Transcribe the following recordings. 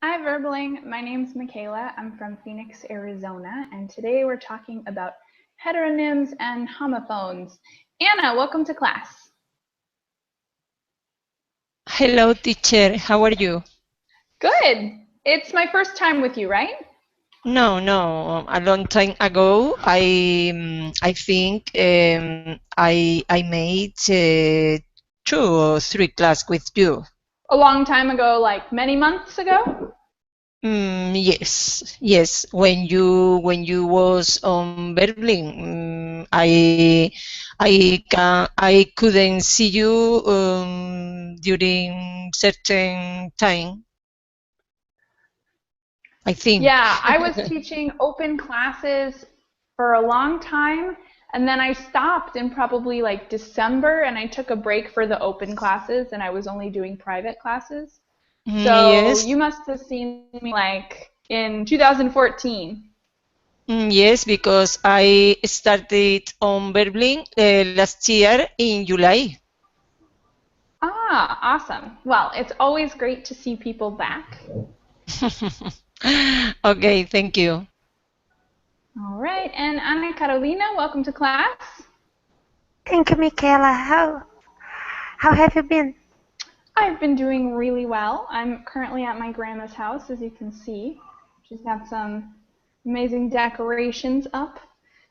Hi, Verbling. My name's Michaela. I'm from Phoenix, Arizona, and today we're talking about heteronyms and homophones. Anna, welcome to class. Hello, teacher. How are you? Good. It's my first time with you, right? No. A long time ago, I think I made 2 or 3 class with you. A long time ago, like many months ago? Yes. When you was on Berlin, I couldn't see you during certain time. I think. Yeah, I was teaching open classes for a long time, and then I stopped in probably like December, and I took a break for the open classes, and I was only doing private classes. So Yes. you must have seen me like in 2014. Yes, because I started on Berlin last year in July. Ah, awesome. Well, it's always great to see people back. Okay, thank you. All right, and Ana Carolina, welcome to class. Thank you, Michaela. How have you been? I've been doing really well. I'm currently at my grandma's house, as you can see. She's got some amazing decorations up.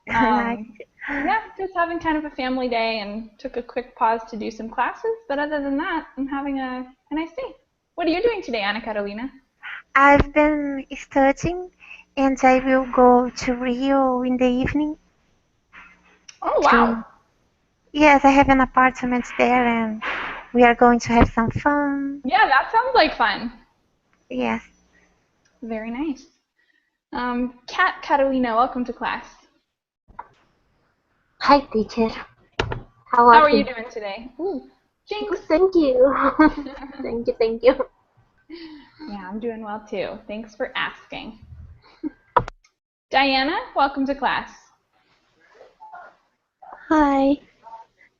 Nice. Yeah, just having kind of a family day and took a quick pause to do some classes. But other than that, I'm having a nice day. What are you doing today, Ana Carolina? I've been studying and I will go to Rio in the evening Oh, wow. to Yes, I have an apartment there and we are going to have some fun. Yeah, that sounds like fun. Yes. Very nice. Kat Catalina, welcome to class. Hi, teacher. How How are are you you? doing today? Ooh, Jinx. Good, thank you. Thank you. Yeah, I'm doing well too. Thanks for asking. Diana, welcome to class. Hi,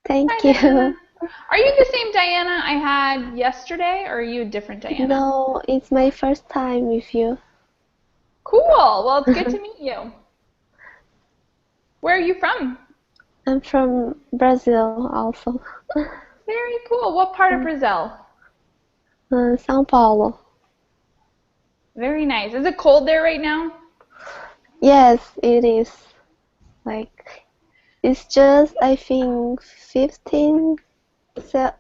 thank Hi, you. Diana. Are you the same Diana I had yesterday, or are you a different Diana? No, it's my first time with you. Cool. Well, it's good to meet you. Where are you from? I'm from Brazil also. Very cool. What part of Brazil? São Paulo. Very nice. Is it cold there right now? Yes, it is. Like, it's just, I think, 15 ce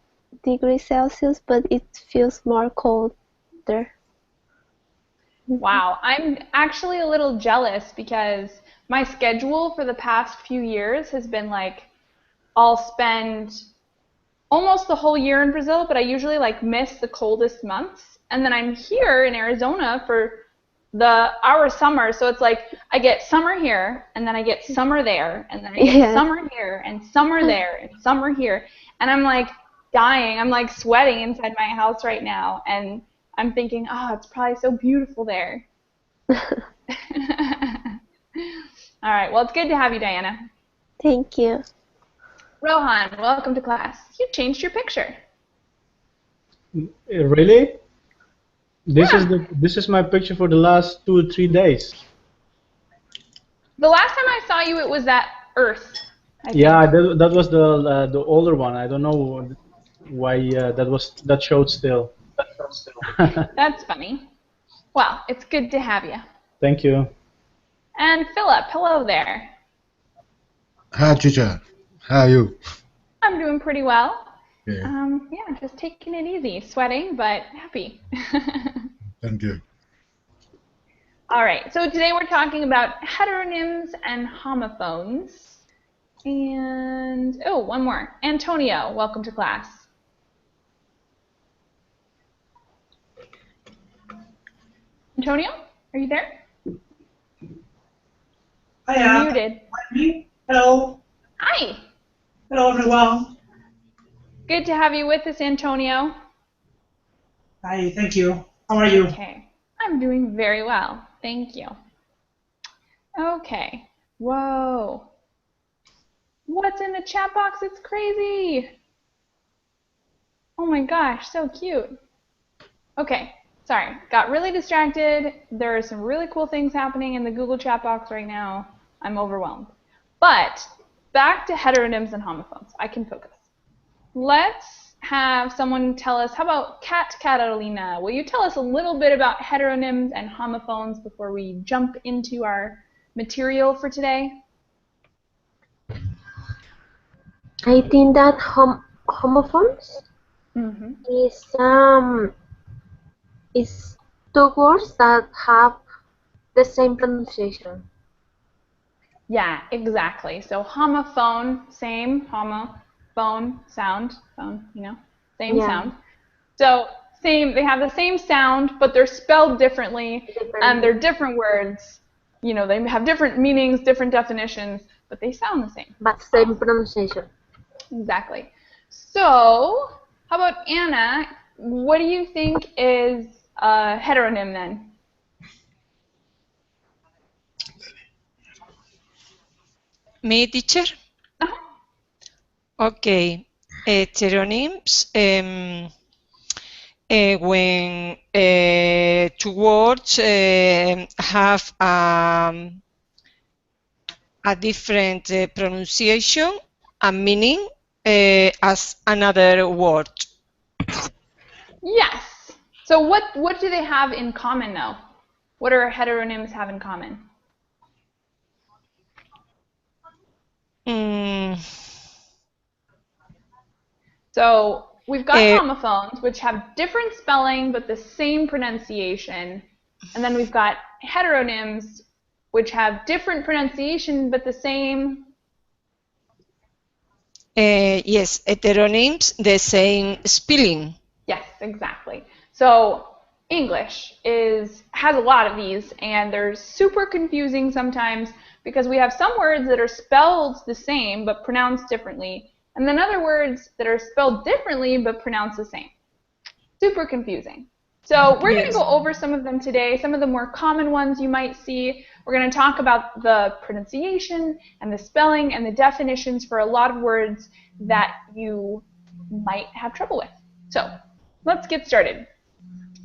degrees Celsius, but it feels more colder. Wow, I'm actually a little jealous because my schedule for the past few years has been like I'll spend almost the whole year in Brazil, but I usually like miss the coldest months. And then I'm here in Arizona for our summer, so it's like I get summer here, and then I get summer there, and then I get Yes. summer here, and summer there, and summer here, and I'm like dying. I'm like sweating inside my house right now, and I'm thinking, oh, it's probably so beautiful there. All right, well, it's good to have you, Diana. Thank you. Rohan, welcome to class. You changed your picture. Really? Yeah. This is my picture for the last 2 or 3 days. The last time I saw you, it was at Earth, I Yeah, think. that was the older one. I don't know why that showed still. That's funny. Well, it's good to have you. Thank you. And Philip, hello there. Hi, teacher. How are you? I'm doing pretty well. Yeah, Yeah, just taking it easy, sweating, but happy. thank you. All right, so today we're talking about heteronyms and homophones. And, oh, one more. Antonio, welcome to class. Antonio, are you there? You're Hiya, muted. me? Hello. Hi. Hello, everyone. Good to have you with us, Antonio. Hi, thank you. How are you? Okay. I'm doing very well. Thank you. Okay. Whoa. What's in the chat box? It's crazy. Oh my gosh, so cute. Okay. Sorry, got really distracted. There are some really cool things happening in the Google chat box right now. I'm overwhelmed. But back to heteronyms and homophones. I can focus. Let's have someone tell us, how about Catalina? Will you tell us a little bit about heteronyms and homophones before we jump into our material for today? I think that homophones is two words that have the same pronunciation. Yeah, exactly. So homophone, same, homophone, sound, phone, you know, same sound. So same, they have the same sound, but they're spelled differently, and they're different words. You know, they have different meanings, different definitions, but they sound the same. But same pronunciation. Exactly. So, how about Anna? What do you think is a heteronym then? Me, teacher? Okay. Heteronyms, when two words have a different pronunciation and meaning as another word. Yes. So what do they have in common though? What do heteronyms have in common? So we've got homophones, which have different spelling but the same pronunciation. And then we've got heteronyms, which have different pronunciation but the same. Yes, heteronyms, the same spelling. Yes, exactly. So English has a lot of these, and they're super confusing sometimes because we have some words that are spelled the same but pronounced differently, and then other words that are spelled differently but pronounced the same. Super confusing. So we're going to go over some of them today, some of the more common ones you might see. We're going to talk about the pronunciation and the spelling and the definitions for a lot of words that you might have trouble with. So let's get started.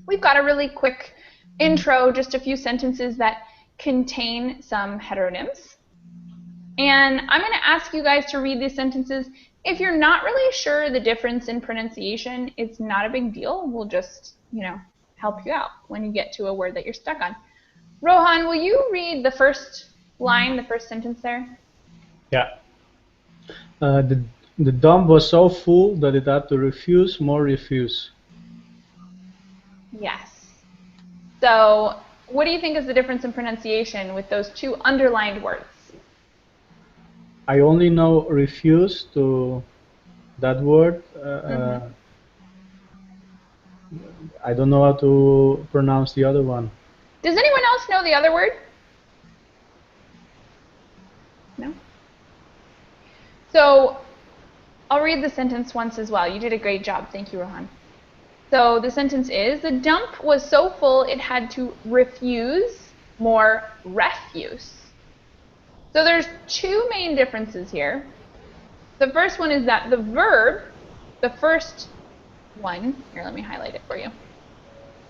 We've got a really quick intro, just a few sentences that contain some heteronyms. And I'm going to ask you guys to read these sentences. If you're not really sure the difference in pronunciation, it's not a big deal. We'll just, help you out when you get to a word that you're stuck on. Rohan, will you read the first line, the first sentence there? Yeah. The dump was so full that it had to refuse more refuse. Yes. So what do you think is the difference in pronunciation with those two underlined words? I only know refuse to that word. I don't know how to pronounce the other one. Does anyone else know the other word? No? So I'll read the sentence once as well. You did a great job. Thank you, Rohan. So the sentence is, the dump was so full it had to refuse more refuse. So there's two main differences here. The first one is that the verb, the first one, here, let me highlight it for you,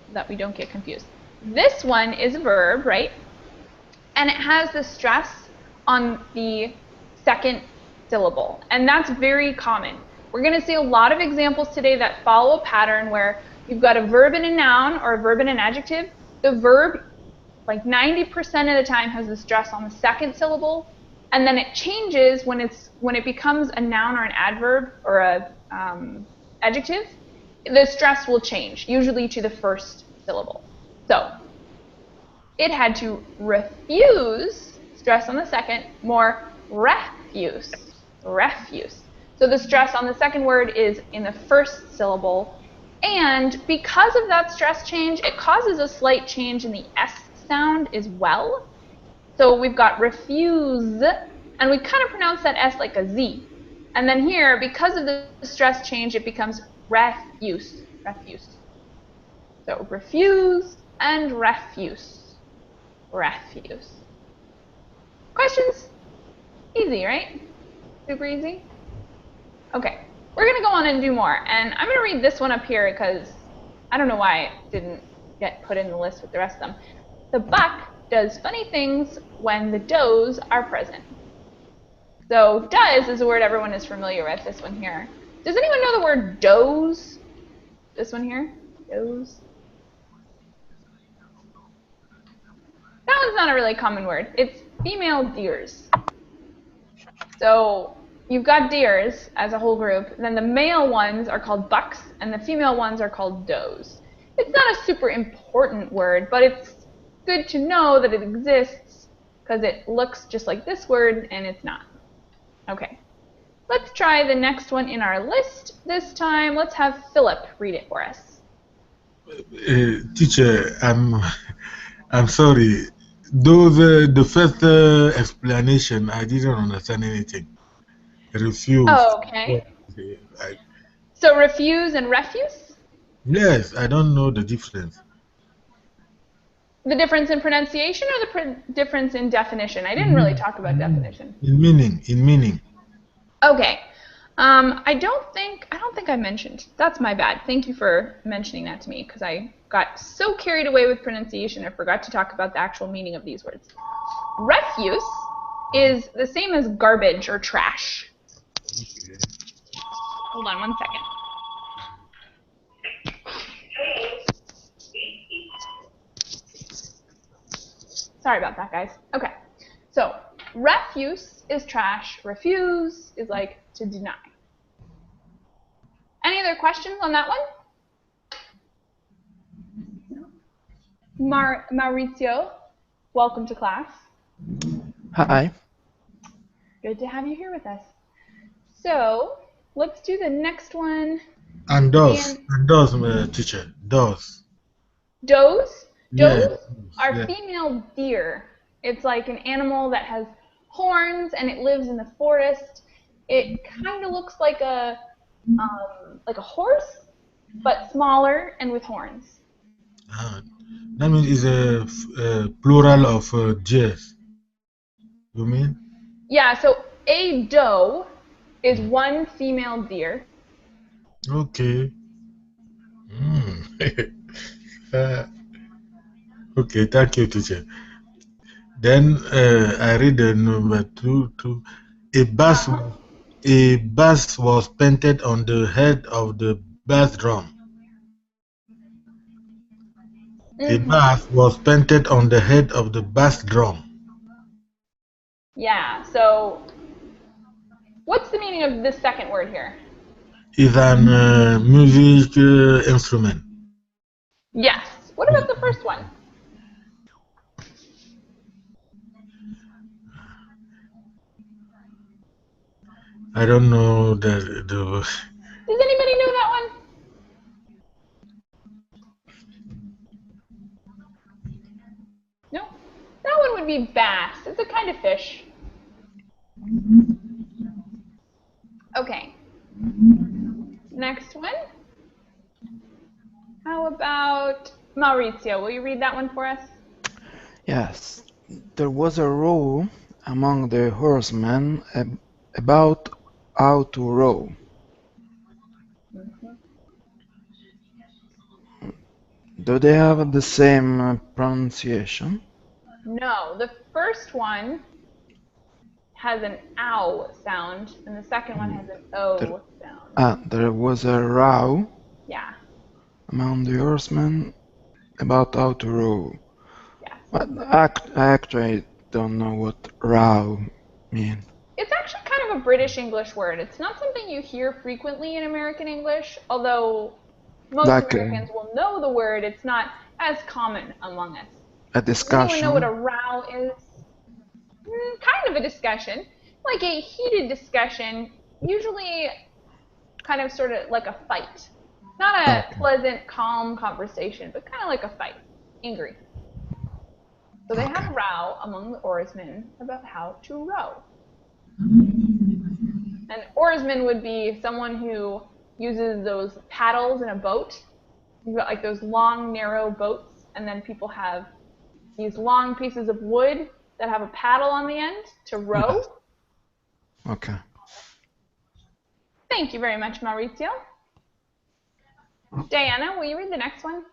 so that we don't get confused. This one is a verb, right? And it has the stress on the second syllable, and that's very common. We're going to see a lot of examples today that follow a pattern where you've got a verb and a noun or a verb and an adjective. The verb, like 90% of the time, has the stress on the second syllable, and then it changes when it becomes a noun or an adverb or a adjective. The stress will change, usually to the first syllable. So it had to refuse, stress on the second, more refuse, refuse. So the stress on the second word is in the first syllable, and because of that stress change, it causes a slight change in the S sound as well. So we've got refuse, and we kind of pronounce that S like a Z. And then here, because of the stress change, it becomes refuse, refuse. So refuse and refuse, refuse. Questions? Easy, right? Super easy? Okay, we're going to go on and do more. And I'm going to read this one up here because I don't know why it didn't get put in the list with the rest of them. The buck does funny things when the does are present. So does is a word everyone is familiar with, this one here. Does anyone know the word does? This one here? Does? That one's not a really common word. It's female deers. So you've got deers as a whole group, and then the male ones are called bucks, and the female ones are called does. It's not a super important word, but it's good to know that it exists because it looks just like this word, and it's not. Okay. Let's try the next one in our list. This time, let's have Philip read it for us. Teacher, I'm sorry. Those the first explanation, I didn't understand anything. Refuse. Oh, okay. So refuse and refuse? Yes, I don't know the difference. The difference in pronunciation or the difference in definition? I didn't really talk about definition. In meaning. Okay. I don't think I mentioned. That's my bad. Thank you for mentioning that to me because I got so carried away with pronunciation I forgot to talk about the actual meaning of these words. Refuse is the same as garbage or trash. Hold on one second. Sorry about that, guys. Okay. So, refuse is trash. Refuse is like to deny. Any other questions on that one? Maurizio, welcome to class. Hi. Good to have you here with us. So, let's do the next one. And does, teacher, does. Does? Yes. Does are female deer. It's like an animal that has horns and it lives in the forest. It kind of looks like a horse, but smaller and with horns. That means it's a plural of deers. You mean? Yeah, so a doe is one female deer. Okay. Okay, thank you, teacher. Then I read the number two. A bass was painted on the head of the bass drum. A bass was painted on the head of the bass drum. Yeah, so what's the meaning of this second word here? It's an music instrument. Yes. What about the first one? I don't know the. Does anybody know that one? No? That one would be bass. It's a kind of fish. Okay. Next one. How about Maurizio? Will you read that one for us? Yes. There was a row among the horsemen about how to row. Do they have the same pronunciation? No. The first one has an ow sound, and the second one has an o sound. There was a row Yeah. among the horsemen about how to row. Yes. I actually don't know what row means. It's actually kind of a British English word. It's not something you hear frequently in American English, although most Americans will know the word. It's not as common among us. A discussion. Does anyone know what a row is? Kind of a discussion. Like a heated discussion, usually kind of sort of like a fight. Not a pleasant, calm conversation, but kind of like a fight. Angry. So they have a row among the oarsmen about how to row. An oarsman would be someone who uses those paddles in a boat. You've got like those long, narrow boats, and then people have these long pieces of wood that have a paddle on the end to row. Okay. Thank you very much, Maurizio. Diana, will you read the next one?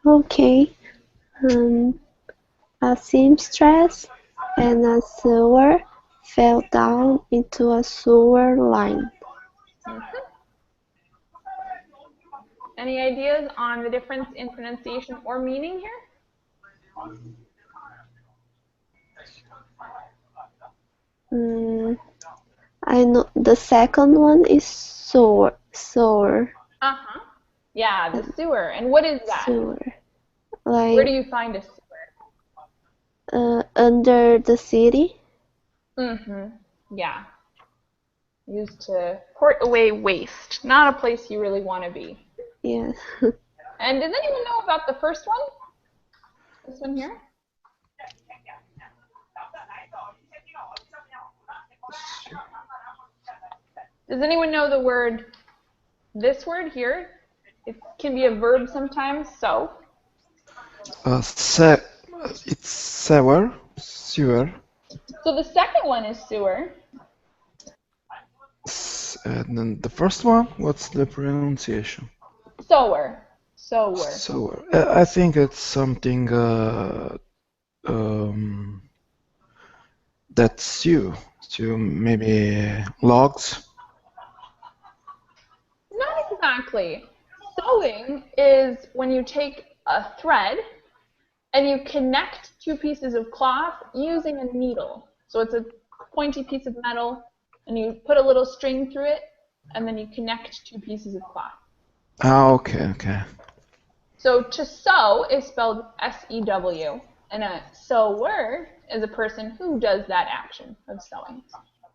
Okay. A seamstress and a sewer fell down into a sewer line. Any ideas on the difference in pronunciation or meaning here? I know the second one is sewer. Sewer. Uh-huh. Yeah, the sewer. And what is that? Sewer. Where do Like you find a sewer? under the city. Yeah. Used to port away waste. Not a place you really want to be. Yes. And does anyone know about the first one? This one here? Does anyone know the word, this word here? It can be a verb sometimes, so. It's sewer. Sewer. So the second one is sewer. And then the first one, what's the pronunciation? Sower. Sower. Sewer. I think it's something that sew maybe logs. Not exactly. Sewing is when you take a thread and you connect two pieces of cloth using a needle. So it's a pointy piece of metal and you put a little string through it and then you connect two pieces of cloth. Ah, okay. So to sew is spelled S-E-W, and a sewer is a person who does that action of sewing.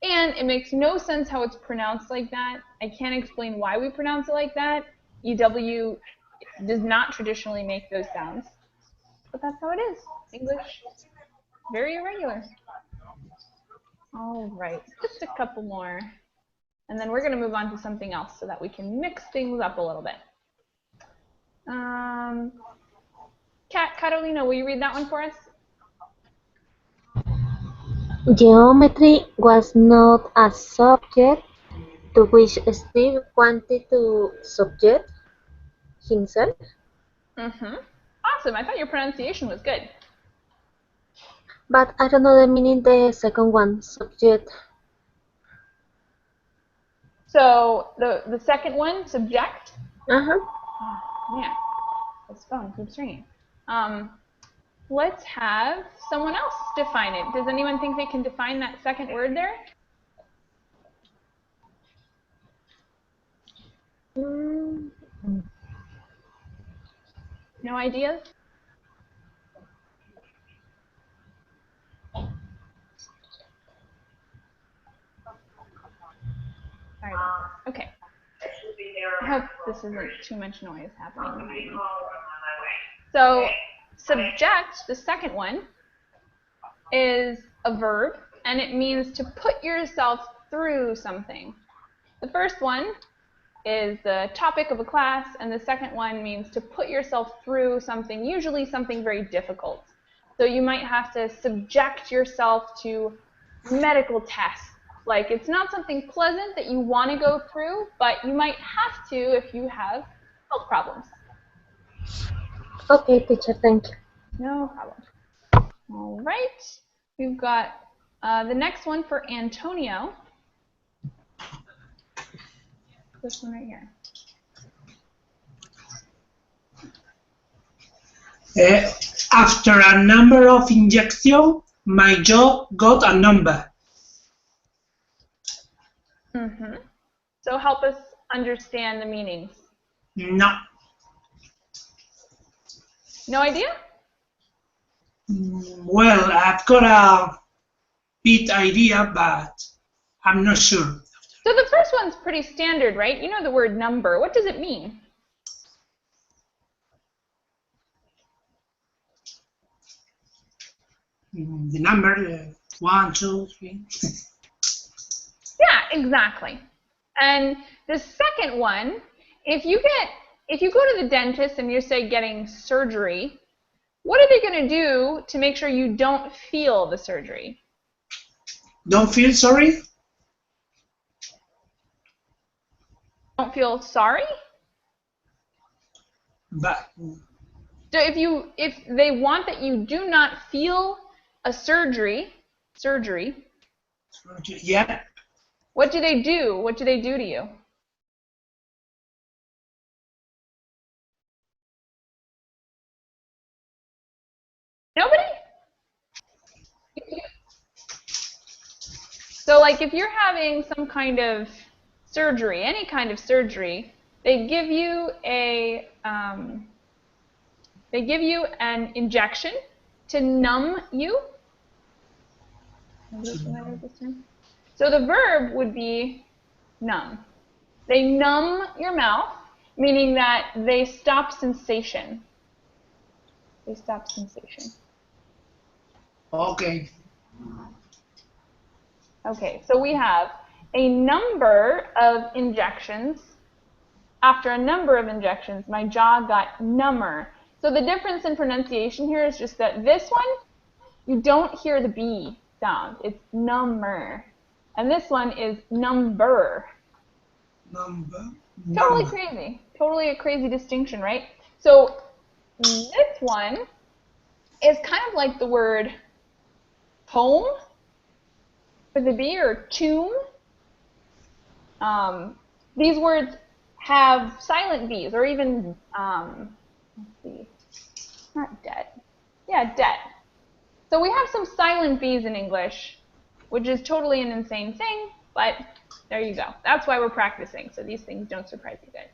And it makes no sense how it's pronounced like that. I can't explain why we pronounce it like that. EW does not traditionally make those sounds, but that's how it is. English, very irregular. All right, just a couple more. And then we're going to move on to something else so that we can mix things up a little bit. Carolina, will you read that one for us? Geometry was not a subject to which Steve wanted to subject himself. Awesome. I thought your pronunciation was good. But I don't know the meaning the second one, subject. So the second one, subject. Uh-huh. Oh, man, this phone keeps ringing. Let's have someone else define it. Does anyone think they can define that second word there? No ideas? Sorry about this. Okay. I hope this isn't too much noise happening behind me. So subject, the second one, is a verb, and it means to put yourself through something. The first one is the topic of a class, and the second one means to put yourself through something, usually something very difficult. So you might have to subject yourself to medical tests. Like, it's not something pleasant that you want to go through, but you might have to if you have health problems. Okay, teacher, thank you. No problem. All right. We've got the next one for Antonio. This one right here. After a number of injections, my jaw got a number. So help us understand the meanings. No. No idea? Well, I've got a bit idea, but I'm not sure. So the first one's pretty standard, right? You know the word number. What does it mean? The number 1, 2, 3. Yeah, exactly. And the second one, if you go to the dentist and you're, say, getting surgery, what are they going to do to make sure you don't feel the surgery? Don't feel sorry? Don't feel sorry? But So if they want that you do not feel a surgery, Yeah. what do they do? What do they do to you? Nobody? So like if you're having some kind of surgery, any kind of surgery, they give you an injection to numb you. So the verb would be numb. They numb your mouth, meaning that they stop sensation. They stop sensation. Okay. Okay, so we have a number of injections. After a number of injections, my jaw got number. So the difference in pronunciation here is just that this one, you don't hear the B sound. It's number. And this one is number. Number. Totally crazy. Totally a crazy distinction, right? So this one is kind of like the word home with a B, or tomb. These words have silent B's, or even, let's see, not debt. Yeah, debt. So we have some silent B's in English, which is totally an insane thing, but there you go. That's why we're practicing, so these things don't surprise you guys.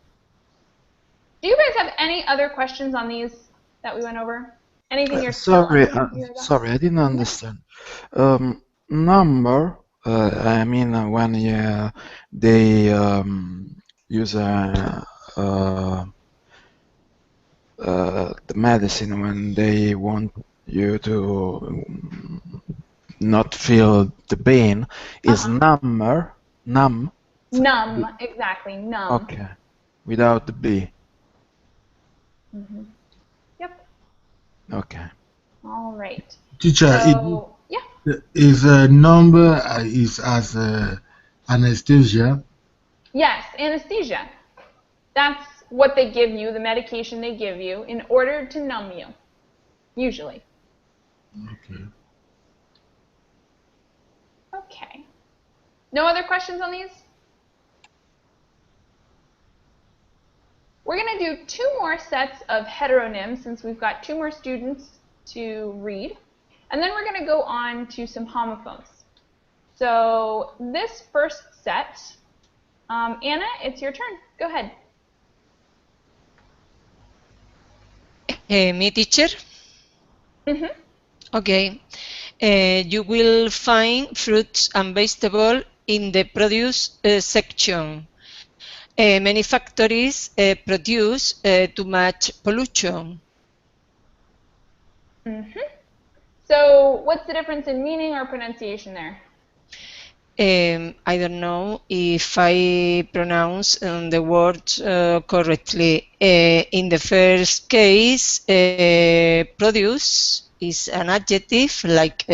Do you guys have any other questions on these that we went over? Anything you're still unsure about? Sorry, I didn't understand. Number, I mean, when they use the medicine when they want you to not feel the pain is numb. Numb, exactly, numb. Okay, without the B. Yep. Okay. All right. Teacher, So, yeah. is a number is as anesthesia? Yes, anesthesia. That's what they give you, the medication they give you, in order to numb you, usually. Okay. Okay. No other questions on these? We're going to do 2 more sets of heteronyms since we've got 2 more students to read. And then we're going to go on to some homophones. So this first set, Anna, it's your turn. Go ahead. Me, teacher? Okay. You will find fruits and vegetables in the produce section. Many factories produce too much pollution. So what's the difference in meaning or pronunciation there? I don't know if I pronounce the word correctly. In the first case, produce is an adjective, like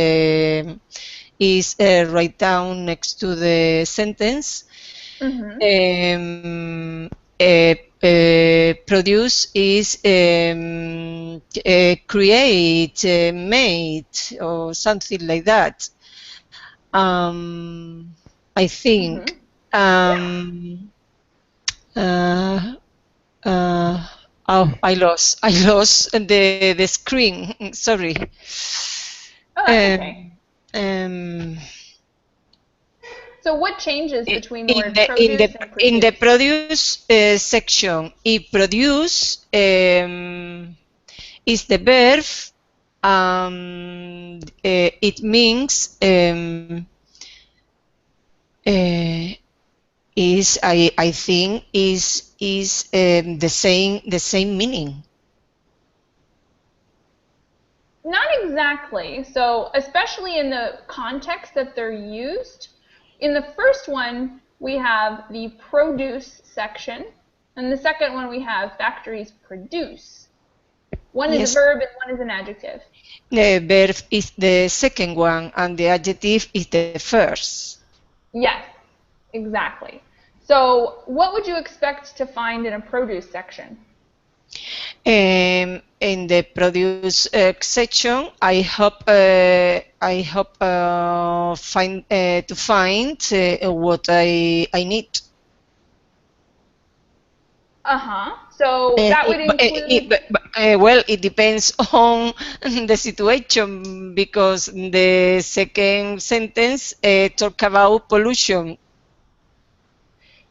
is right down next to the sentence. Produce is create, made, or something like that. I think. Oh, I lost the screen. Sorry. Oh, that's okay. Um, So what changes between the in word the produce and produce? in the produce section, if produce is the verb, it means is I think is the same meaning. Not exactly. So especially in the context that they're used, in the first one we have the produce section, and the second one we have factories produce. One is a verb and one is an adjective. The verb is the second one and the adjective is the first. Yes, exactly. So what would you expect to find in a produce section? in the produce section, I hope find to find what I need. So that would include. Well, it depends on the situation because the second sentence talk about pollution.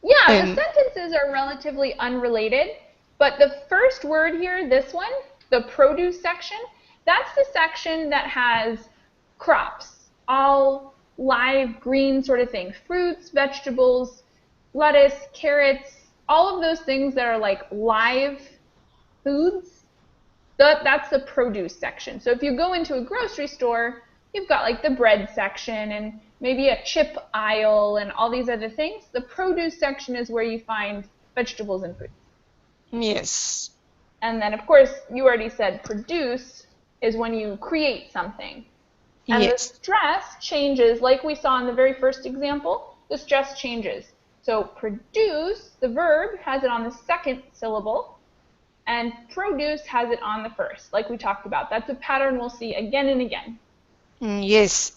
Yeah, the sentences are relatively unrelated, but the first word here, this one, the produce section, that's the section that has crops, all live green sort of things, fruits, vegetables, lettuce, carrots, all of those things that are like live foods. That's the produce section. So if you go into a grocery store, you've got like the bread section and maybe a chip aisle and all these other things. The produce section is where you find vegetables and fruits. Yes. And then, of course, you already said produce is when you create something. And the stress changes, like we saw in the very first example, the stress changes. So produce, the verb, has it on the second syllable, and produce has it on the first, like we talked about. That's a pattern we'll see again and again. Yes.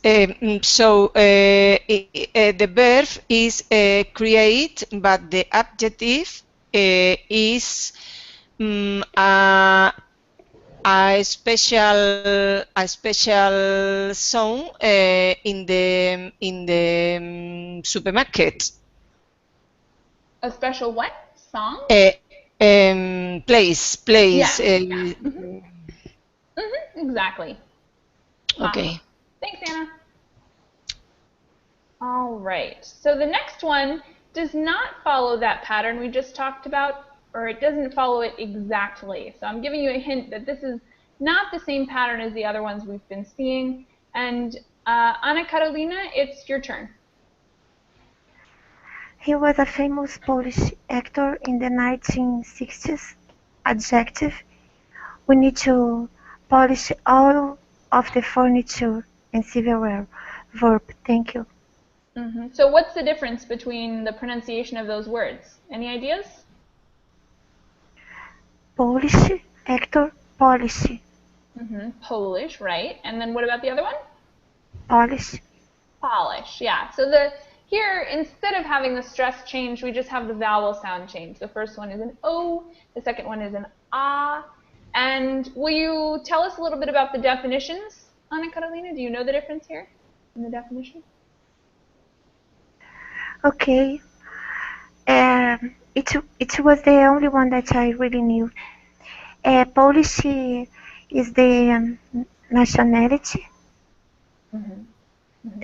So the verb is create, but the adjective is a special song in the supermarket. A special what? Song? Place. Yeah. Exactly. Okay. Awesome. Thanks, Anna. All right. So the next one does not follow that pattern we just talked about, or it doesn't follow it exactly. So I'm giving you a hint that this is not the same pattern as the other ones we've been seeing. And Ana Carolina, it's your turn. He was a famous Polish actor in the 1960s. Adjective: we need to polish all of the furniture and silverware. Verb: thank you. So what's the difference between the pronunciation of those words? Any ideas? Polish actor, polish. Polish, right. And then what about the other one? Polish. Polish, yeah. So here, instead of having the stress change, we just have the vowel sound change. The first one is an O, the second one is an A. And will you tell us a little bit about the definitions, Ana Carolina? Do you know the difference here in the definition? Okay. It was the only one that I really knew. Polish is the nationality.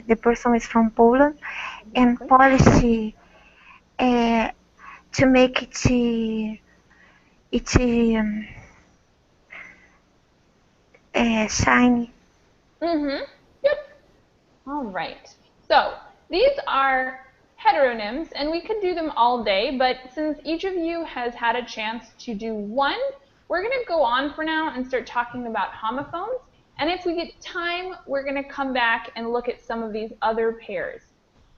The person is from Poland, and polish to make it shiny. Yep. All right. So these are heteronyms, and we could do them all day, but since each of you has had a chance to do one, we're going to go on for now and start talking about homophones. And if we get time, we're going to come back and look at some of these other pairs.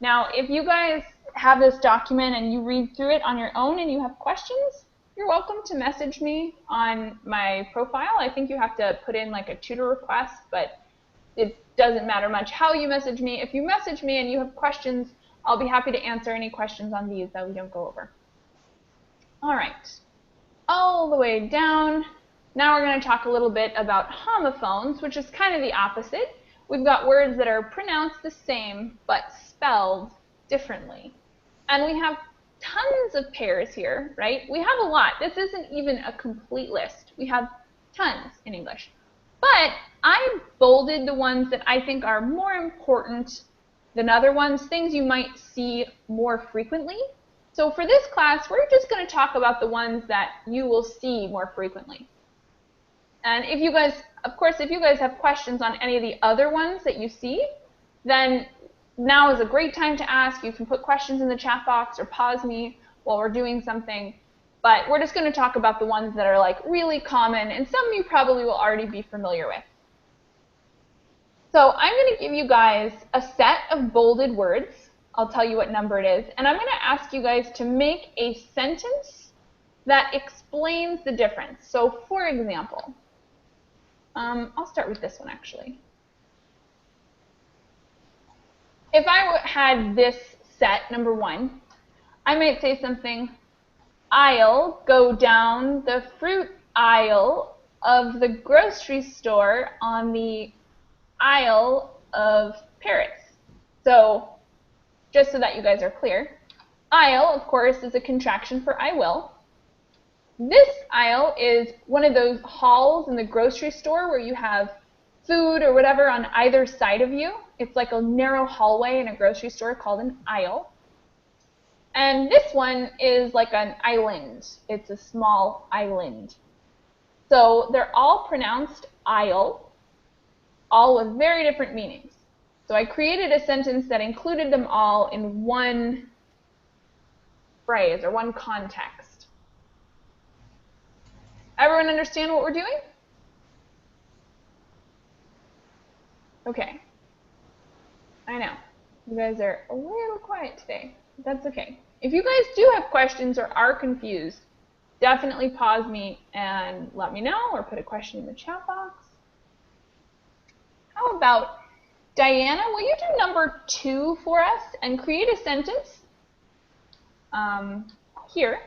Now, if you guys have this document and you read through it on your own and you have questions, you're welcome to message me on my profile. I think you have to put in like a tutor request, but it doesn't matter much how you message me. If you message me and you have questions, I'll be happy to answer any questions on these that we don't go over. All right, all the way down. Now we're going to talk a little bit about homophones, which is kind of the opposite. We've got words that are pronounced the same but spelled differently. And we have tons of pairs here, right? We have a lot. This isn't even a complete list. We have tons in English. But I bolded the ones that I think are more important than other ones, things you might see more frequently. So for this class, we're just going to talk about the ones that you will see more frequently. And if you guys, of course, if you guys have questions on any of the other ones that you see, then now is a great time to ask. You can put questions in the chat box or pause me while we're doing something. But we're just going to talk about the ones that are like really common, and some you probably will already be familiar with. So I'm going to give you guys a set of bolded words. I'll tell you what number it is. And I'm going to ask you guys to make a sentence that explains the difference. So for example, I'll start with this one actually. If I had this set, number 1, I might say something, I'll go down the fruit aisle of the grocery store on the Isle of Paris. So, just so that you guys are clear, I'll, of course, is a contraction for I will. This aisle is one of those halls in the grocery store where you have food or whatever on either side of you. It's like a narrow hallway in a grocery store called an aisle. And this one is like an island. It's a small island. So they're all pronounced aisle, all with very different meanings. So I created a sentence that included them all in one phrase or one context. Everyone understand what we're doing? Okay. I know. You guys are a little quiet today. That's okay. If you guys do have questions or are confused, definitely pause me and let me know or put a question in the chat box. How about Diana, will you do number 2 for us and create a sentence here,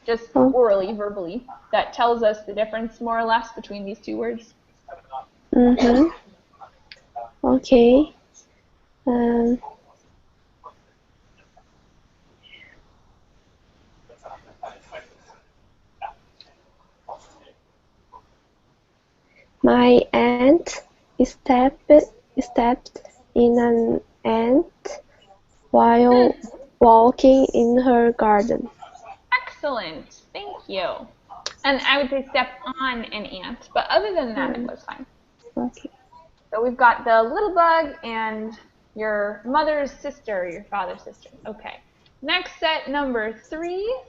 just orally, verbally, that tells us the difference more or less between these two words? Okay. My aunt stepped in an ant while walking in her garden. Excellent. Thank you. And I would say step on an ant, but other than that, it was fine. Okay. So we've got the little bug and your mother's sister, your father's sister. Okay. Next set, number 3.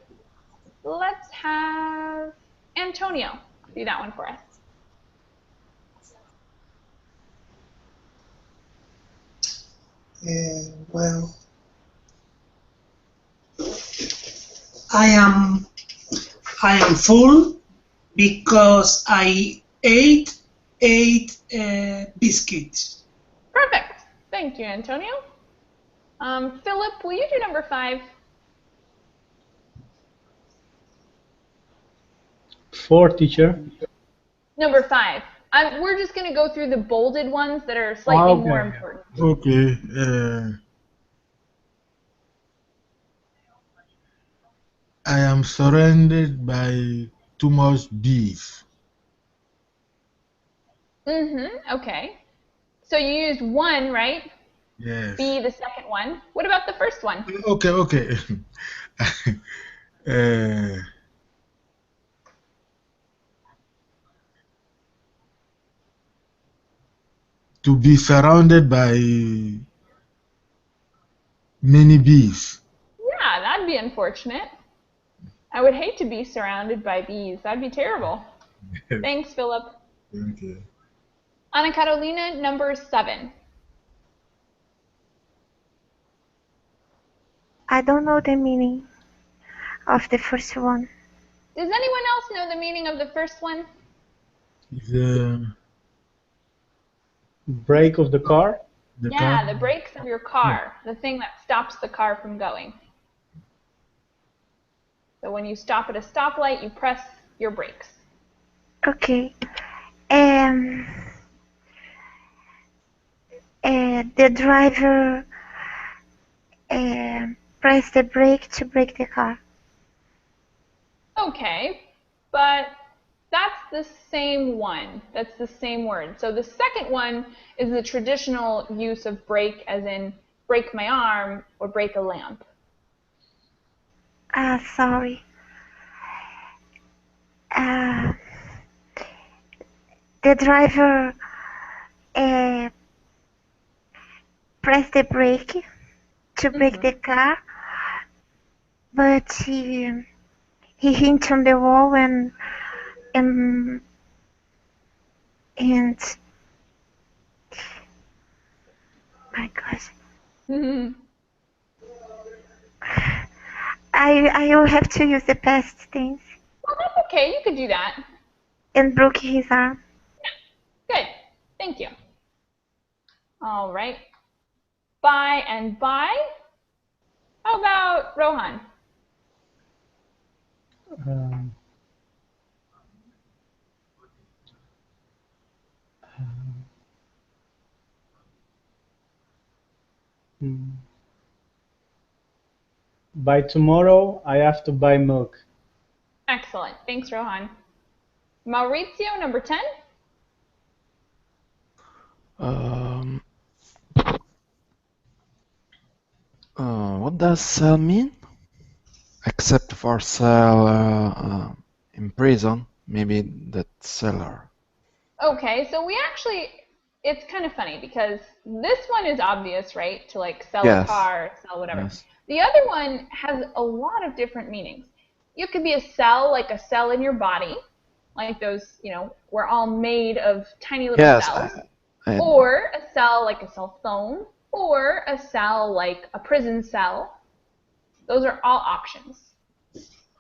Let's have Antonio do that one for us. Well, I am full because I ate 8 biscuits. Perfect. Thank you, Antonio. Philip, will you do number 5? 4, teacher. Number 5. We're just going to go through the bolded ones that are slightly more important. Okay. I am surrounded by too much beef. Okay. So you used 1, right? Yes. Be the second one. What about the first one? Okay. To be surrounded by many bees. Yeah, that'd be unfortunate. I would hate to be surrounded by bees. That'd be terrible. Thanks, Philip. Thank you. Ana Carolina, number 7. I don't know the meaning of the first one. Does anyone else know the meaning of the first one? The brake of the car? The yeah, car? the brakes of your car, the thing that stops the car from going. So when you stop at a stoplight, you press your brakes. Okay. The driver pressed the brake to brake the car. Okay, but that's the same one. That's the same word. So the second one is the traditional use of brake, as in break my arm or break a lamp. Sorry. The driver pressed the brake to brake the car, but he hit on the wall and my gosh. I will have to use the past tense. Well, that's okay. You could do that. And broke his arm. Thank you. All right. Buy and buy. How about Rohan? Um, hmm. By tomorrow, I have to buy milk. Excellent. Thanks, Rohan. Maurizio, number 10. Um, what does sell mean? Except for sell in prison, maybe that seller. Okay, so we actually, it's kind of funny because this one is obvious, right? To like sell a Yes. car, sell whatever. Yes. The other one has a lot of different meanings. You could be a cell, like a cell in your body, like those, we're all made of tiny little Yes. cells. I, Or a cell like a cell phone, or a cell like a prison cell. Those are all options.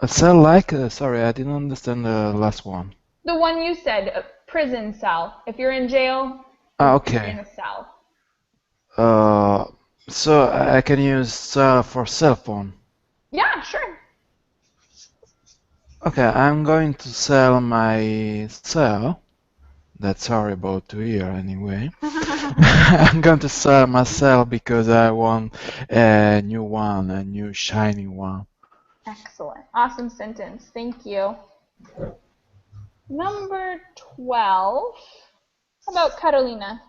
a cell like? Sorry, I didn't understand the last one. The one you said, a prison cell. If you're in jail, Ah, you're in okay. a cell. So I can use cell for cell phone. Yeah, sure. Okay, I'm going to sell my cell. That's horrible to hear anyway. I'm going to sell my cell because I want a new one, a new shiny one. Excellent. Awesome sentence. Thank you. Number 12. How about Carolina?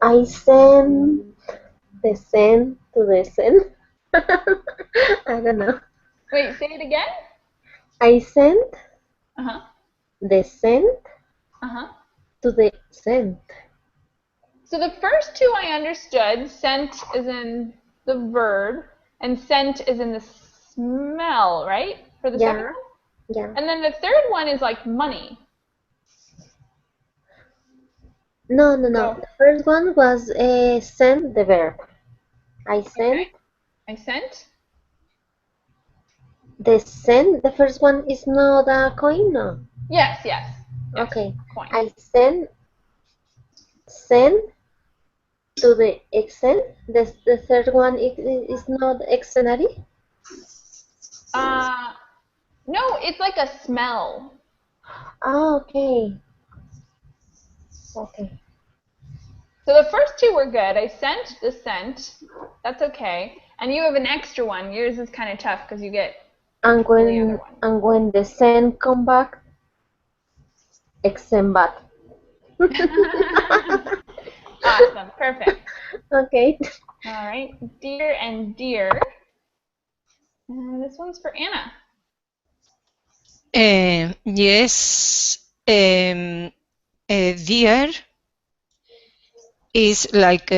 I send the send to the send. I don't know. Wait, say it again? I send Uh-huh. the send Uh-huh. to the send. So the first two I understood. Scent is in the verb, and scent is in the smell, right? For the second Yeah, one? yeah. And then the third one is like money. No. So, The first one was send the verb. I sent okay. I sent. the send. The first one is not a coin, no. Yes, yes. Okay. Coin. I send to the Excel. The third one is not dictionary. No, it's like a smell. Oh, okay. Okay. So the first two were good. I sent the scent. That's okay. And you have an extra one. Yours is kind of tough because you get And all the other ones. when the send come back, Excel back. Awesome. Perfect. Okay. All right. Dear and dear. This one's for Anna. Yes. Dear is like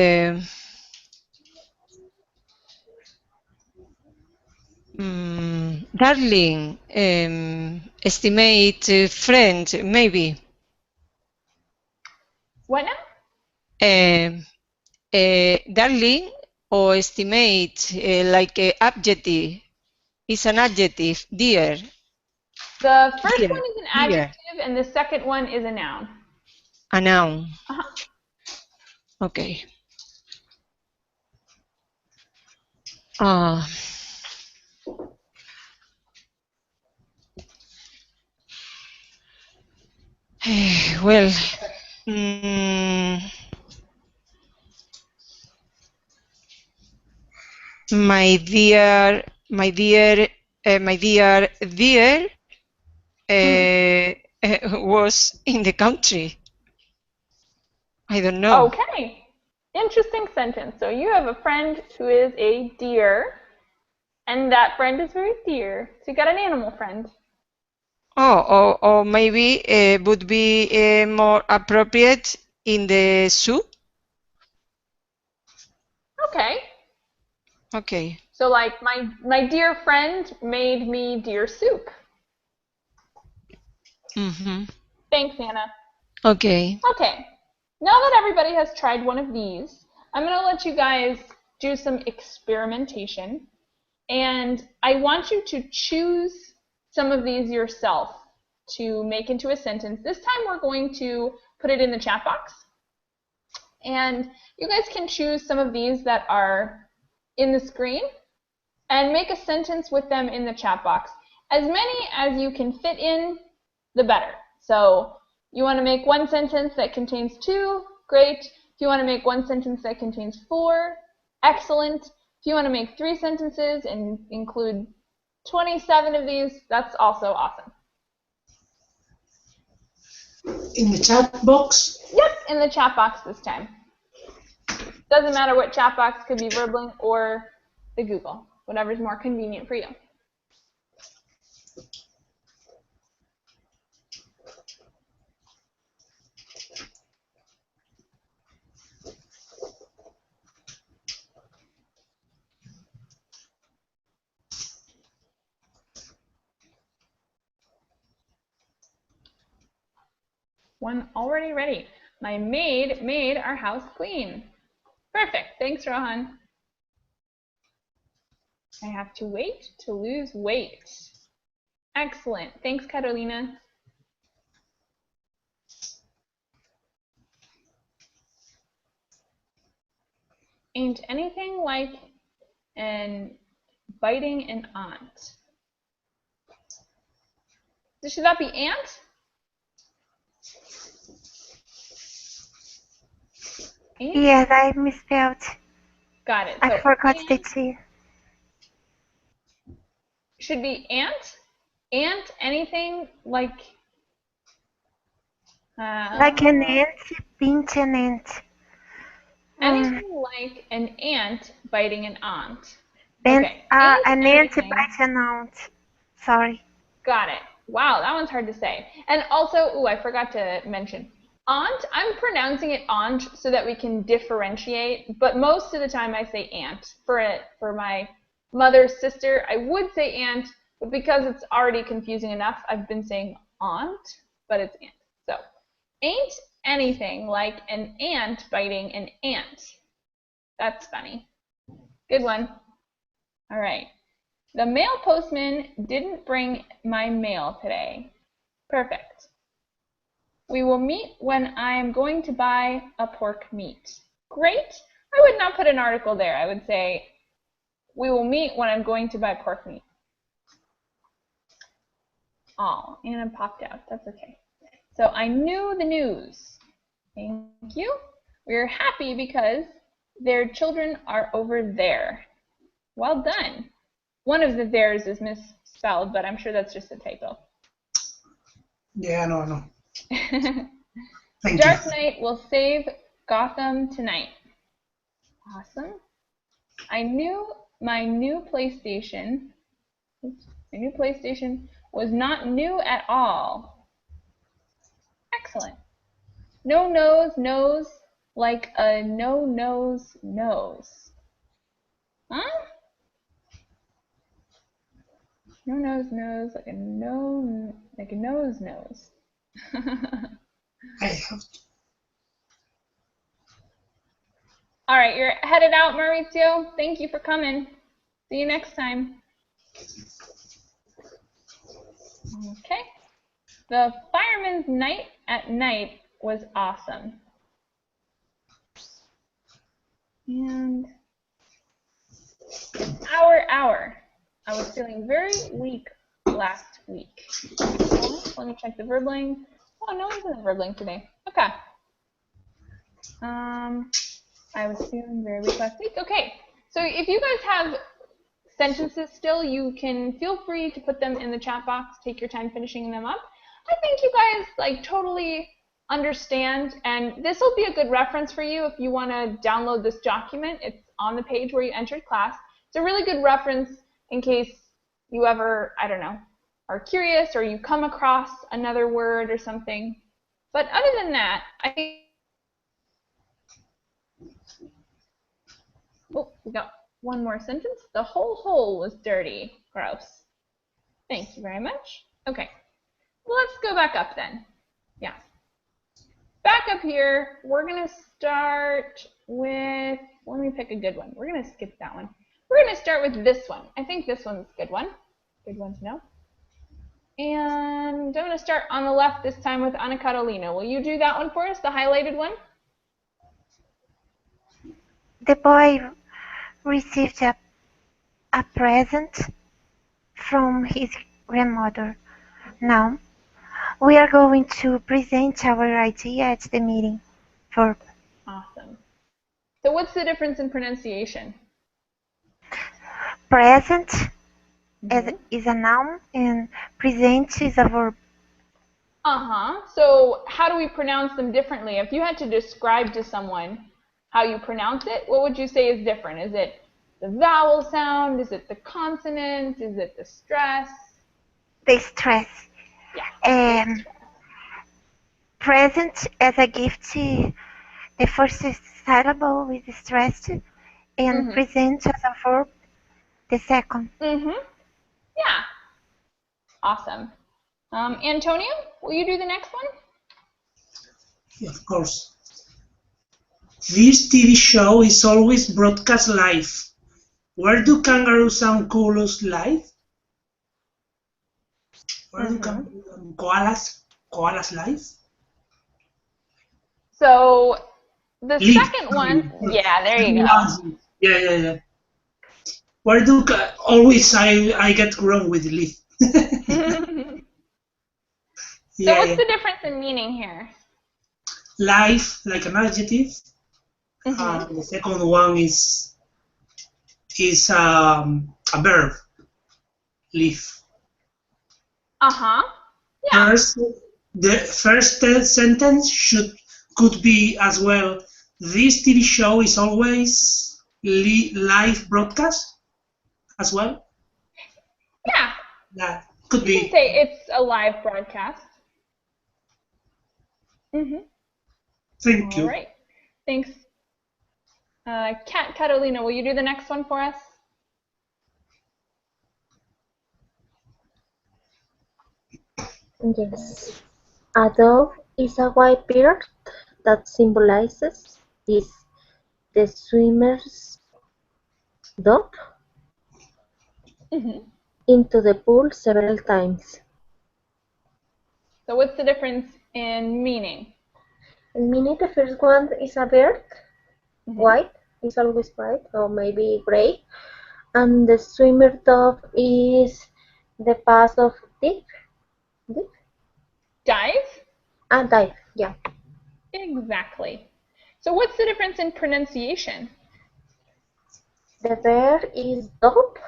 darling, estimate friend, maybe. What now? Darling or estimate, like adjective. It's an adjective, dear. The first Dear, one is an dear. adjective, and the second one is a noun. A noun. Uh-huh. Okay. Uh, well, mm, my dear, dear was in the country. I don't know. Okay. Interesting sentence. So you have a friend who is a deer, and that friend is very dear. So you got an animal friend. Or maybe would be more appropriate in the zoo. Okay. Okay. So like my dear friend made me deer soup. Mm-hmm. Thanks, Anna. Okay. Okay. Now that everybody has tried one of these, I'm going to let you guys do some experimentation. And I want you to choose some of these yourself to make into a sentence. This time we're going to put it in the chat box. And you guys can choose some of these that are in the screen and make a sentence with them in the chat box. As many as you can fit in, the better. So you want to make one sentence that contains 2, great. If you want to make one sentence that contains 4, excellent. If you want to make 3 sentences and include 27 of these, that's also awesome. In the chat box? Yep, in the chat box this time. Doesn't matter what chat box, could be Verbling or the Google, whatever's more convenient for you. One already ready. My maid made our house clean. Perfect. Thanks, Rohan. I have to wait to lose weight. Excellent. Thanks, Carolina. Ain't anything like an biting an aunt. Should that be aunt? Aunt? Yes, I misspelled. Got it. I So forgot the aunt T. should be aunt. Aunt, anything like Like an ant, pinch an ant. anything like an ant biting an aunt. And Okay. an ant Anything. bites an aunt. Sorry. Got it. Wow, that one's hard to say. And also, ooh, I forgot to mention. Aunt, I'm pronouncing it aunt so that we can differentiate, but most of the time I say aunt. For my mother's sister, I would say aunt, but because it's already confusing enough, I've been saying aunt, but it's aunt. So, ain't anything like an ant biting an ant. That's funny. Good one. All right. The mail postman didn't bring my mail today. Perfect. We will meet when I am going to buy a pork meat. Great. I would not put an article there. I would say, we will meet when I'm going to buy pork meat. Oh, Anna popped out. That's okay. So I knew the news. Thank you. We're happy because their children are over there. Well done. One of the theirs is misspelled, but I'm sure that's just a typo. Yeah, no. The Dark Knight will save Gotham tonight. Awesome. I knew my new PlayStation. My new PlayStation was not new at all. Excellent. No nose knows like a no nose knows. Huh? No nose knows like a nose knows. I have to. All right, you're headed out, Maurizio. Thank you for coming. See you next time. Okay. The fireman's night at night was awesome. And hour. I was feeling very weak last week. Oh, let me check the verbling. Oh, no one's in the verbling today. Okay. I was feeling very weak last week. Okay. So if you guys have sentences still, you can feel free to put them in the chat box. Take your time finishing them up. I think you guys like totally understand, and this will be a good reference for you if you want to download this document. It's on the page where you entered class. It's a really good reference in case you ever, I don't know, are curious or you come across another word or something. But other than that, I think, oh, we got one more sentence. The whole hole was dirty. Gross. Thank you very much. Okay, well, let's go back up then. Yeah. Back up here, we're going to start with, let me pick a good one. We're going to skip that one. We're going to start with this one. I think this one's a good one. Good one to know. And I'm going to start on the left this time with Ana Carolina. Will you do that one for us, the highlighted one? The boy received a present from his grandmother. Now, we are going to present our idea at the meeting. Verb. Awesome. So what's the difference in pronunciation? Present is a noun and present is a verb. So how do we pronounce them differently? If you had to describe to someone how you pronounce it, what would you say is different? Is it the vowel sound? Is it the consonant? Is it the stress? The stress. Yeah. Present as a gift, the first syllable is stressed, and present as a verb, the second. Yeah. Awesome. Antonio, will you do the next one? Yeah, of course. This TV show is always broadcast live. Where do kangaroos and koalas live? Where do koalas live? So the second one, yeah, there you go. Yeah. Where do always I get wrong with live. So what's the difference in meaning here? Live, like an adjective. The second one is a verb. Live. Yeah. The first sentence could be as well. This TV show is always live broadcast as well. Yeah. That could be. You can say it's a live broadcast. Thank you. All right. Thanks. Catalina, will you do the next one for us? Yes. A dove is a white bird that symbolizes is the swimmer's dove into the pool several times. So what's the difference in meaning? In meaning, the first one is a bird, white, is always white, or maybe gray, and the swimmer dove is the past of dip. Dive? Dive, yeah. Exactly. So what's the difference in pronunciation? The verb is dove.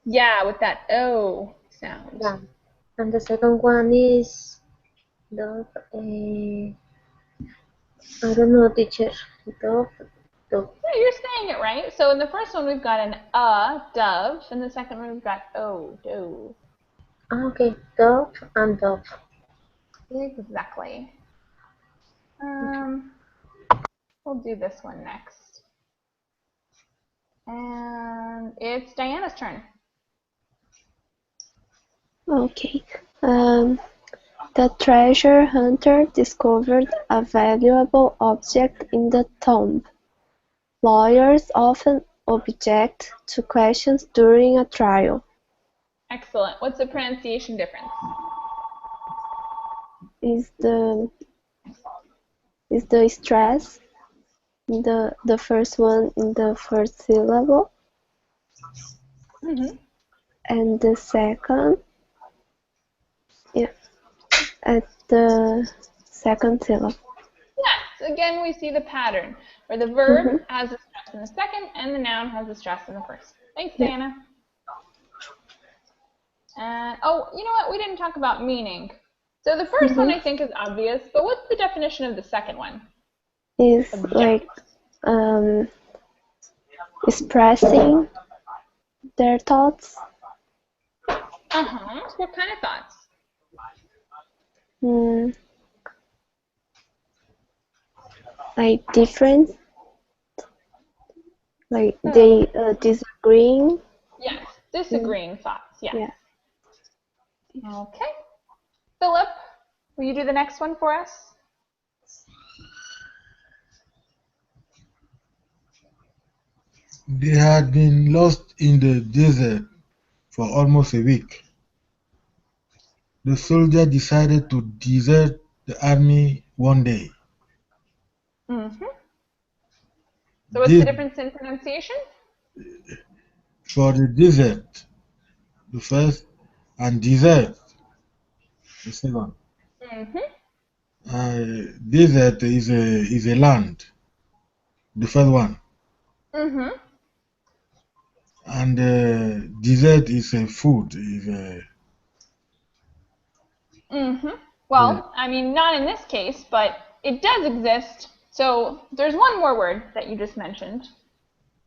Yeah, with that O sound. Yeah. And the second one is dove. I don't know, teacher. Dove. Yeah, you're saying it right. So in the first one we've got an dove, and the second one we've got O, dove. Okay, dove and dove. Exactly. We'll do this one next. And it's Diana's turn. Okay. The treasure hunter discovered a valuable object in the tomb. Lawyers often object to questions during a trial. Excellent. What's the pronunciation difference? Is the stress the first one in the first syllable? And the second, at the second syllable. Yes, again we see the pattern where the verb has a stress in the second and the noun has a stress in the first. Thanks, Diana. And oh, you know what? We didn't talk about meaning. So the first one I think is obvious, but what's the definition of the second one? Is like expressing their thoughts. What kind of thoughts? Like different, like they disagreeing. Yes, disagreeing thoughts. Yes. Yeah. Okay. Philip, will you do the next one for us? They had been lost in the desert for almost a week. the soldier decided to desert the army one day. Mm-hmm. So what's This, the difference in pronunciation? for the desert, the first, and desert, the second. Mm-hmm. Desert is a land, the first one, Mm-hmm. and dessert is a food. Is a, Mm-hmm. yeah. Well, I mean, not in this case, but it does exist. So there's one more word that you just mentioned.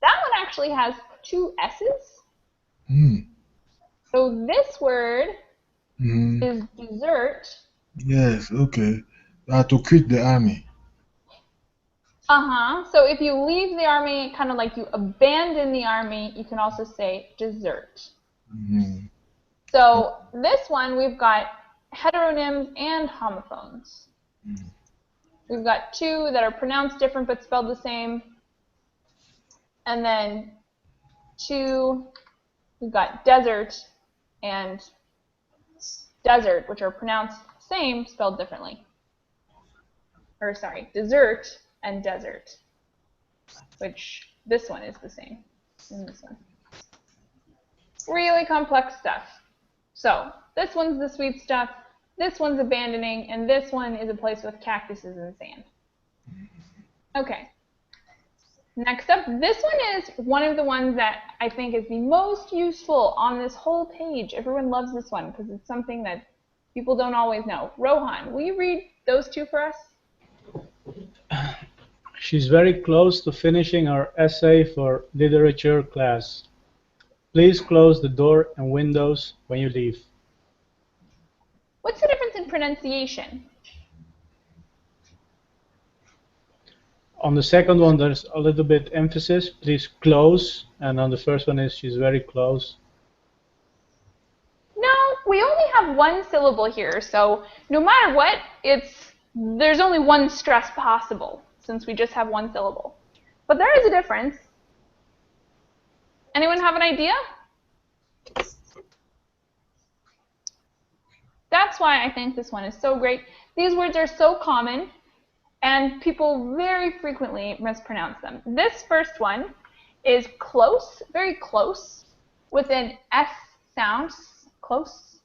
That one actually has two S's. So this word is dessert. Yes, okay. To quit the army. Uh-huh. So if you leave the army, kind of like you abandon the army, you can also say desert. So this one, we've got heteronyms and homophones. We've got two that are pronounced different but spelled the same. And then two, we've got desert and desert, which are pronounced the same, spelled differently. Or sorry, dessert and desert, which this one is the same in this one. Really complex stuff. So this one's the sweet stuff, this one's abandoning, and this one is a place with cactuses and sand. Okay. Next up, this one is one of the ones that I think is the most useful on this whole page. Everyone loves this one because it's something that people don't always know. Rohan, will you read those two for us? She's very close to finishing her essay for literature class. Please close the door and windows when you leave. What's the difference in pronunciation? On the second one, there's a little bit emphasis. Please close. And on the first one is she's very close. No, we only have one syllable here, so no matter what, there's only one stress possible since we just have one syllable. But there is a difference. Anyone have an idea? That's why I think this one is so great. These words are so common, and people very frequently mispronounce them. This first one is close, very close, with an S sound, close.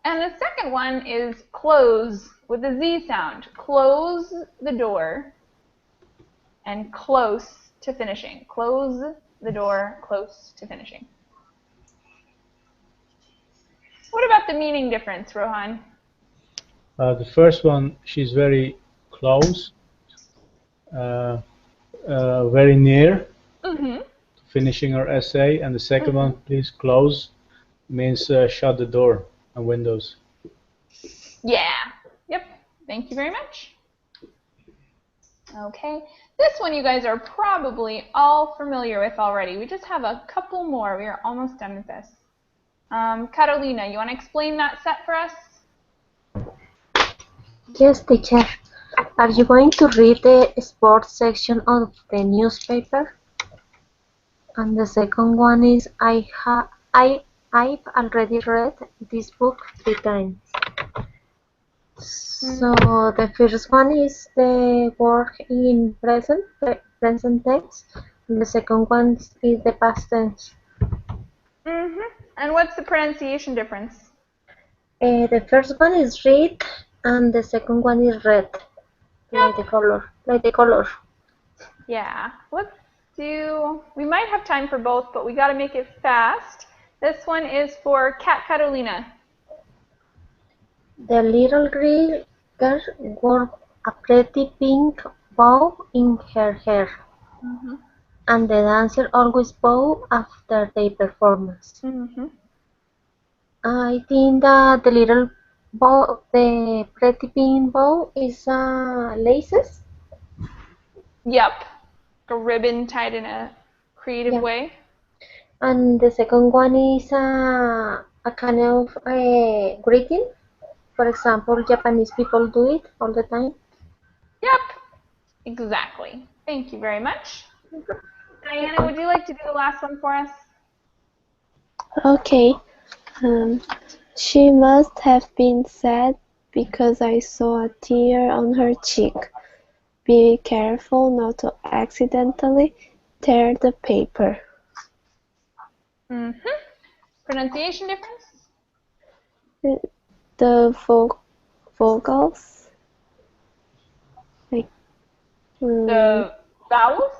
And the second one is close, with a Z sound. Close the door, and close to finishing. Close the door, close to finishing. What about the meaning difference, Rohan? The first one, she's very close, very near to finishing her essay. And the second one, please close, means shut the door and windows. Yeah. Yep. Thank you very much. Okay. This one you guys are probably all familiar with already. We just have a couple more. We are almost done with this. Carolina, you want to explain that set for us? Yes, teacher. Are you going to read the sports section of the newspaper? And the second one is I've already read this book 3 times. So the first one is the word in present tense, and the second one is the past tense. And what's the pronunciation difference? The first one is read, and the second one is red, like the color. Yeah. Let's do. We might have time for both, but we got to make it fast. This one is for Cat Carolina. The little girl wore a pretty pink bow in her hair, and the dancer always bow after their performance. I think that the little bow, the pretty pink bow is laces. Yep. A ribbon tied in a creative way. And the second one is a kind of greeting. For example, Japanese people do it all the time. Yep. Exactly. Thank you very much. Diana, would you like to do the last one for us? Okay. She must have been sad because I saw a tear on her cheek. Be careful not to accidentally tear the paper. Pronunciation difference? The vocals, like The vowels?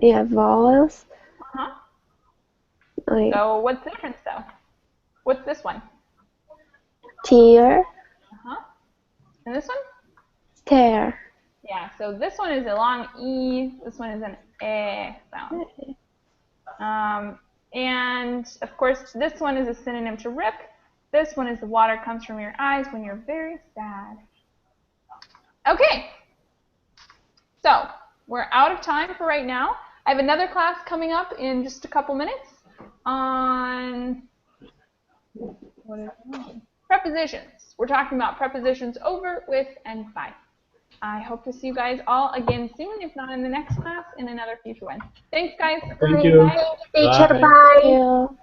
yeah, vowels. Like So what's the difference though? What's this one? tear, And this one? tear. Yeah, so this one is a long E, this one is an E sound. And of course, this one is a synonym to rip. This one is the water comes from your eyes when you're very sad. Okay, so we're out of time for right now. I have another class coming up in just a couple minutes on what is it on? Prepositions. We're talking about prepositions over, with, and by. I hope to see you guys all again soon, if not in the next class, in another future one. Thanks, guys. Thank you. Teacher, Bye. bye. Thank you.